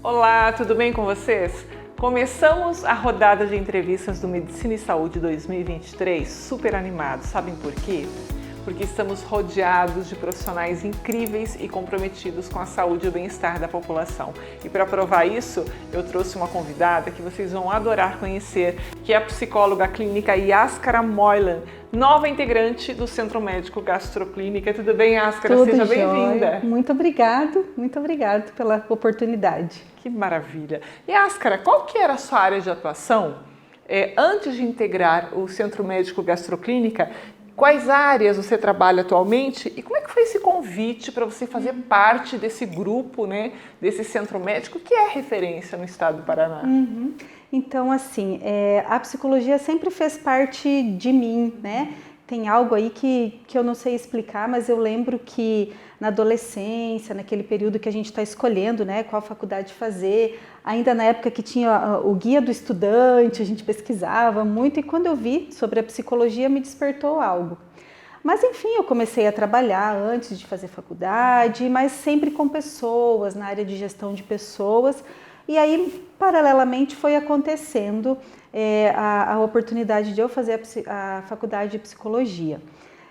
Olá, tudo bem com vocês? Começamos a rodada de entrevistas do Medicina e Saúde 2023 super animados. Sabem por quê? Porque estamos rodeados de profissionais incríveis e comprometidos com a saúde e o bem-estar da população. E para provar isso, eu trouxe uma convidada que vocês vão adorar conhecer, que é a psicóloga clínica Yaskara Moylan, nova integrante do Centro Médico Gastroclínica. Tudo bem, Yaskara? Tudo Seja jóia. bem-vinda. Muito obrigado pela oportunidade. Que maravilha. Yaskara, qual que era a sua área de atuação antes de integrar o Centro Médico Gastroclínica? Quais áreas você trabalha atualmente e como é que foi esse convite para você fazer parte desse grupo, né, desse centro médico que é referência no estado do Paraná? Então, assim, a psicologia sempre fez parte de mim, né? Tem algo aí que eu não sei explicar, mas eu lembro que na adolescência, naquele período que a gente está escolhendo, né, qual faculdade fazer, ainda na época que tinha o guia do estudante, a gente pesquisava muito e quando eu vi sobre a psicologia me despertou algo. Mas enfim, eu comecei a trabalhar antes de fazer faculdade, mas sempre com pessoas, na área de gestão de pessoas. E aí, paralelamente, foi acontecendo a oportunidade de eu fazer a faculdade de psicologia.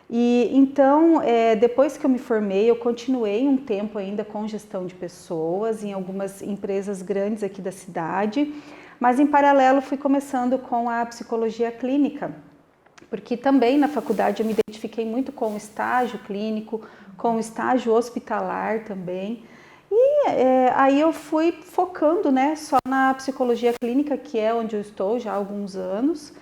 E então, depois que eu me formei, eu continuei um tempo ainda com gestão de pessoas em algumas empresas grandes aqui da cidade, mas em paralelo fui começando com a psicologia clínica, porque também na faculdade eu me identifiquei muito com o estágio clínico, com o estágio hospitalar também. E aí eu fui focando, né, só na psicologia clínica, que é onde eu estou já há alguns anos.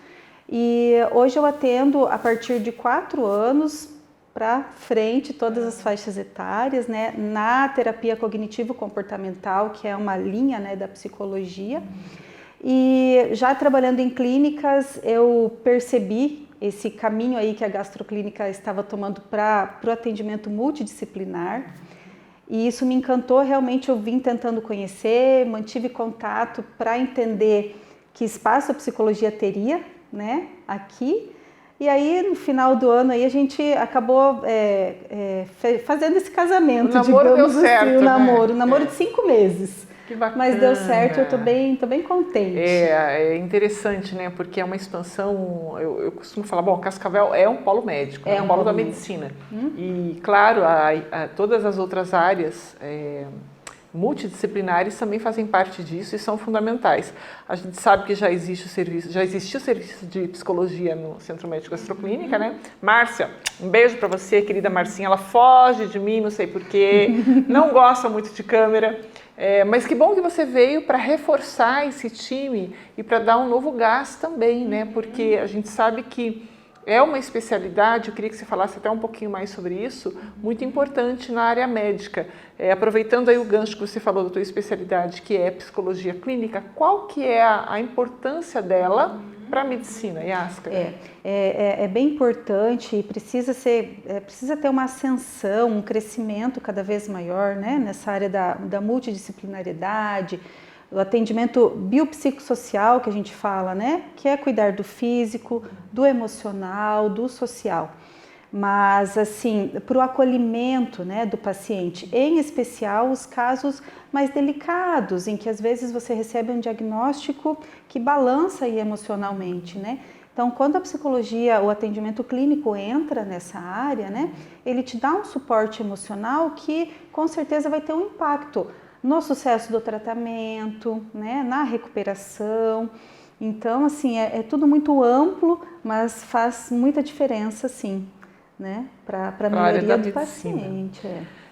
E hoje eu atendo a partir de 4 anos para frente, todas as faixas etárias, né, na terapia cognitivo-comportamental, que é uma linha, né, da psicologia. E já trabalhando em clínicas, eu percebi esse caminho aí que a gastroclínica estava tomando para o atendimento multidisciplinar. E isso me encantou, realmente eu vim tentando conhecer, mantive contato para entender que espaço a psicologia teria, né, aqui. E aí no final do ano aí a gente acabou fazendo esse casamento, o namoro digamos deu certo, assim, o namoro né? De 5 meses. Que bacana. Mas deu certo, eu tô bem contente. É interessante, né? Porque é uma expansão. Eu costumo falar, bom, Cascavel é um polo médico, é um polo da medicina. E, claro, todas as outras áreas multidisciplinares também fazem parte disso e são fundamentais. A gente sabe que já existiu o serviço de psicologia no Centro Médico Gastroclínica, né? Márcia, um beijo para você, querida Marcinha. Ela foge de mim, não sei porquê, não gosta muito de câmera. Mas que bom que você veio para reforçar esse time e para dar um novo gás também, né? Porque a gente sabe que é uma especialidade, eu queria que você falasse até um pouquinho mais sobre isso, muito importante na área médica. Aproveitando aí o gancho que você falou da tua especialidade, que é psicologia clínica, qual que é a importância dela para a medicina, Yaskara? É bem importante e precisa ter uma ascensão, um crescimento cada vez maior, né, nessa área da multidisciplinariedade, o atendimento biopsicossocial que a gente fala, né, que é cuidar do físico, do emocional, do social. Mas, assim, para o acolhimento, né, do paciente, em especial os casos mais delicados, em que às vezes você recebe um diagnóstico que balança aí emocionalmente, né? Então, quando a psicologia, o atendimento clínico entra nessa área, né, ele te dá um suporte emocional que com certeza vai ter um impacto no sucesso do tratamento, né, na recuperação. Então, assim, é tudo muito amplo, mas faz muita diferença, sim, né, para a melhoria do paciente.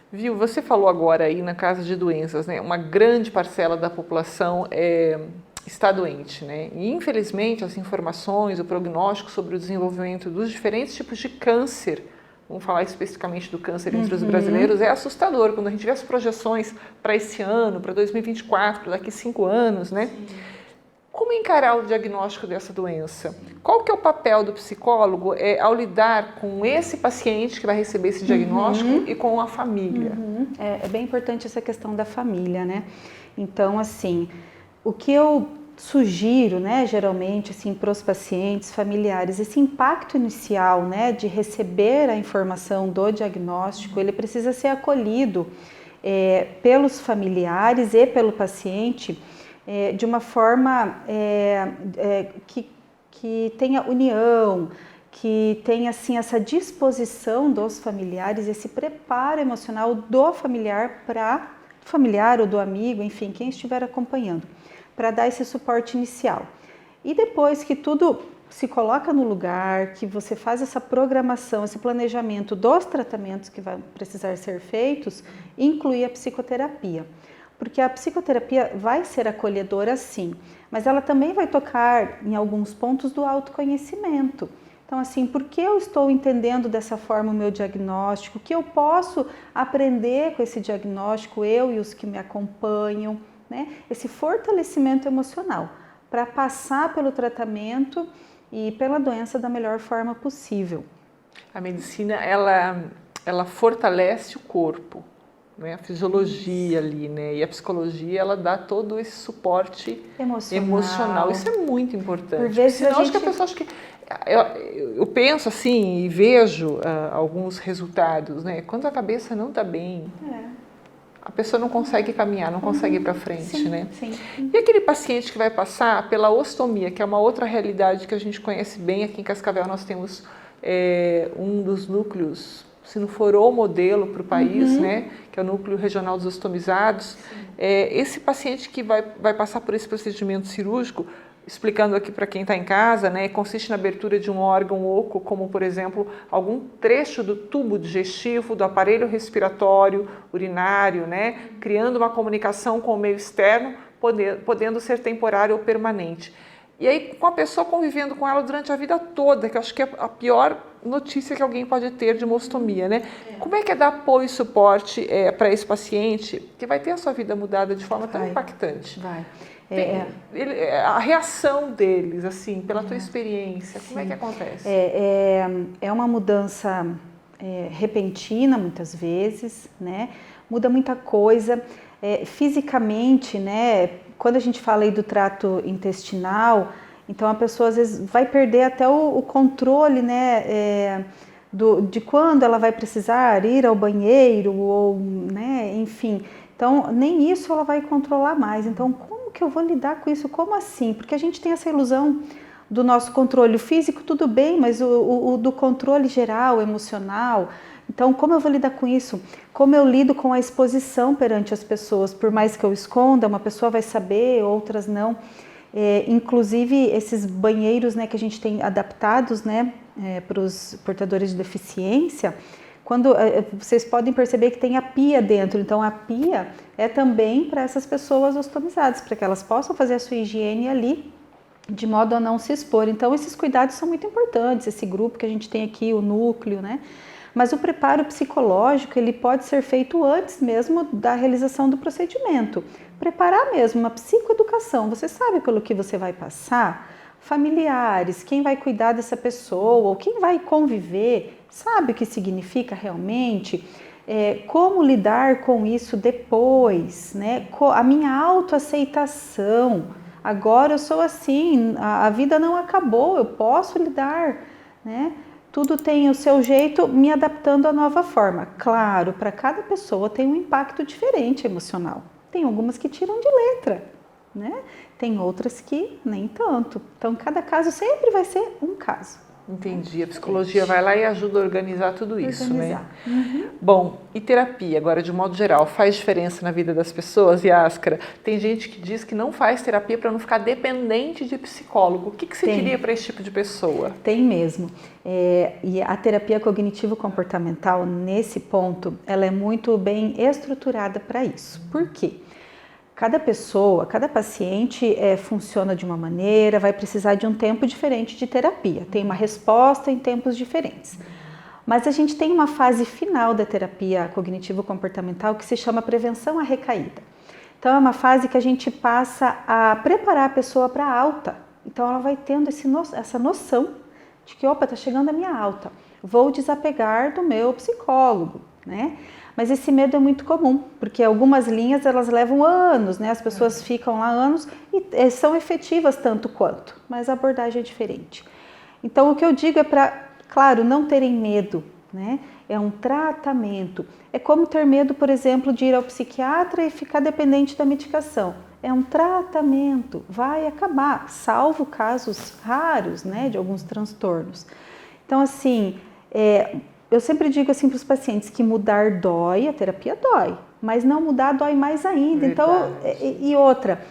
Viu, você falou agora aí na casa de doenças, né, uma grande parcela da população está doente, né, e infelizmente as informações, o prognóstico sobre o desenvolvimento dos diferentes tipos de câncer, vamos falar especificamente do câncer entre os brasileiros, é assustador quando a gente vê as projeções para esse ano, para 2024, daqui 5 anos, né? Sim. Como encarar o diagnóstico dessa doença? Qual que é o papel do psicólogo ao lidar com esse paciente que vai receber esse diagnóstico e com a família? É bem importante essa questão da família, né? Então, assim, o que eu sugiro, né, geralmente, assim, para os pacientes familiares, esse impacto inicial, né, de receber a informação do diagnóstico, ele precisa ser acolhido pelos familiares e pelo paciente de uma forma que tenha união, que tenha assim essa disposição dos familiares, esse preparo emocional do familiar para o familiar ou do amigo, enfim, quem estiver acompanhando, para dar esse suporte inicial. E depois que tudo se coloca no lugar, que você faz essa programação, esse planejamento dos tratamentos que vão precisar ser feitos, incluir a psicoterapia. Porque a psicoterapia vai ser acolhedora sim, mas ela também vai tocar em alguns pontos do autoconhecimento. Então assim, por que eu estou entendendo dessa forma o meu diagnóstico? O que eu posso aprender com esse diagnóstico, eu e os que me acompanham, né? Esse fortalecimento emocional para passar pelo tratamento e pela doença da melhor forma possível. A medicina, ela fortalece o corpo, né? A fisiologia ali, né? E a psicologia, ela dá todo esse suporte emocional. Isso é muito importante. Por vezes senão, acho que a pessoa... Eu penso assim e vejo alguns resultados, né? Quando a cabeça não está bem... A pessoa não consegue caminhar, não consegue ir para frente, sim, né? Sim. E aquele paciente que vai passar pela ostomia, que é uma outra realidade que a gente conhece bem, aqui em Cascavel nós temos um dos núcleos, se não for o modelo para o país, né? Que é o núcleo regional dos ostomizados. Esse paciente que vai passar por esse procedimento cirúrgico, explicando aqui para quem está em casa, né, consiste na abertura de um órgão oco, como por exemplo, algum trecho do tubo digestivo, do aparelho respiratório, urinário, né, criando uma comunicação com o meio externo, podendo ser temporário ou permanente. E aí, com a pessoa convivendo com ela durante a vida toda, que eu acho que é a pior notícia que alguém pode ter de uma ostomia, né? Como é que é dar apoio e suporte para esse paciente que vai ter a sua vida mudada de forma tão impactante? Vai. A reação deles, assim, pela tua experiência, como é que acontece? É uma mudança repentina, muitas vezes, né? Muda muita coisa. Fisicamente, né? Quando a gente fala aí do trato intestinal, então a pessoa às vezes vai perder até o controle, né? De quando ela vai precisar ir ao banheiro, ou, né? Enfim. Então, nem isso ela vai controlar mais. Então, como que eu vou lidar com isso? Como assim? Porque a gente tem essa ilusão do nosso controle físico, tudo bem, mas o do controle geral, emocional. Então, como eu vou lidar com isso? Como eu lido com a exposição perante as pessoas? Por mais que eu esconda, uma pessoa vai saber, outras não. Inclusive, esses banheiros, né, que a gente tem adaptados, né, para os portadores de deficiência, quando vocês podem perceber que tem a pia dentro, então a pia é também para essas pessoas ostomizadas, para que elas possam fazer a sua higiene ali, de modo a não se expor. Então esses cuidados são muito importantes, esse grupo que a gente tem aqui, o núcleo, né? Mas o preparo psicológico, ele pode ser feito antes mesmo da realização do procedimento. Preparar mesmo uma psicoeducação, você sabe pelo que você vai passar? Familiares, quem vai cuidar dessa pessoa, ou quem vai conviver, sabe o que significa realmente? Como lidar com isso depois, né? A minha autoaceitação, agora eu sou assim, a vida não acabou, eu posso lidar, né? Tudo tem o seu jeito, me adaptando à nova forma. Claro, para cada pessoa tem um impacto diferente emocional. Tem algumas que tiram de letra, né? Tem outras que nem tanto. Então, cada caso sempre vai ser um caso. Entendi. A psicologia vai lá e ajuda a organizar tudo isso, né? Uhum. Bom, e terapia, agora de modo geral, faz diferença na vida das pessoas? Yáscara, tem gente que diz que não faz terapia para não ficar dependente de psicólogo. O que você diria para esse tipo de pessoa? Tem mesmo. E a terapia cognitivo-comportamental, nesse ponto, ela é muito bem estruturada para isso. Por quê? Cada pessoa, cada paciente funciona de uma maneira, vai precisar de um tempo diferente de terapia. Tem uma resposta em tempos diferentes. Mas a gente tem uma fase final da terapia cognitivo-comportamental que se chama prevenção à recaída. Então é uma fase que a gente passa a preparar a pessoa para a alta. Então ela vai tendo essa noção de que, opa, está chegando a minha alta. Vou desapegar do meu psicólogo, né? Mas esse medo é muito comum, porque algumas linhas elas levam anos, né? As pessoas ficam lá anos e são efetivas tanto quanto, mas a abordagem é diferente. Então o que eu digo é para, claro, não terem medo, né? é um tratamento. É como ter medo, por exemplo, de ir ao psiquiatra e ficar dependente da medicação. É um tratamento, vai acabar, salvo casos raros, né, de alguns transtornos. Então, assim, eu sempre digo assim para os pacientes que mudar dói, a terapia dói, mas não mudar dói mais ainda. Então, e outra,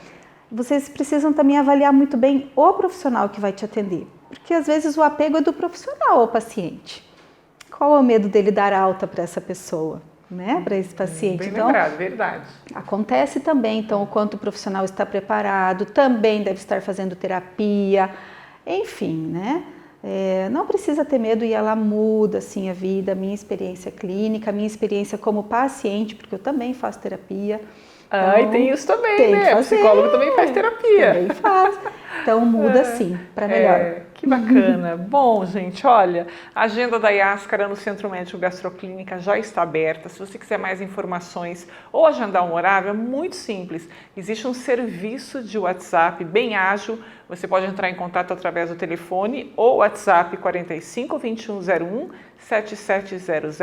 vocês precisam também avaliar muito bem o profissional que vai te atender, porque às vezes o apego é do profissional ao paciente. Qual é o medo dele dar alta para essa pessoa, né, para esse paciente? Bem então, lembrado, verdade. Acontece também, então, o quanto o profissional está preparado, também deve estar fazendo terapia, enfim, né? Não precisa ter medo e ela muda, assim, a vida, a minha experiência clínica, a minha experiência como paciente, porque eu também faço terapia. Então, e tem isso também, né? O psicólogo também faz terapia. Também faz. Então muda sim, para melhor. Que bacana. Bom, gente, olha, a agenda da Iáscara no Centro Médico Gastroclínica já está aberta. Se você quiser mais informações ou agendar um horário, é muito simples. Existe um serviço de WhatsApp bem ágil. Você pode entrar em contato através do telefone ou WhatsApp 45 2101 7700,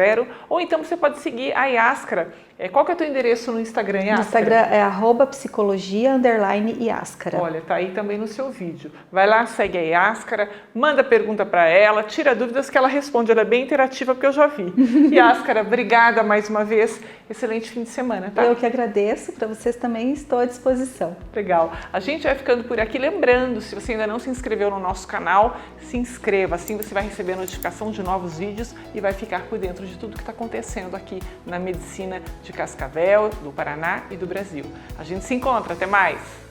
ou então você pode seguir a Iáscara. Qual que é o teu endereço no Instagram, Iáscara? No Instagram é @psicologia_Iáscara. Olha, tá aí também no seu vídeo. Vai lá, segue a Iáscara, manda pergunta para ela, tira dúvidas que ela responde. Ela é bem interativa, porque eu já vi. Iáscara, obrigada mais uma vez. Excelente fim de semana, tá? Eu que agradeço. Para vocês também estou à disposição. Legal. A gente vai ficando por aqui. Lembrando, se você ainda não se inscreveu no nosso canal, se inscreva. Assim você vai receber a notificação de novos vídeos e vai ficar por dentro de tudo que está acontecendo aqui na medicina de Cascavel, do Paraná e do Brasil. A gente se encontra. Até mais!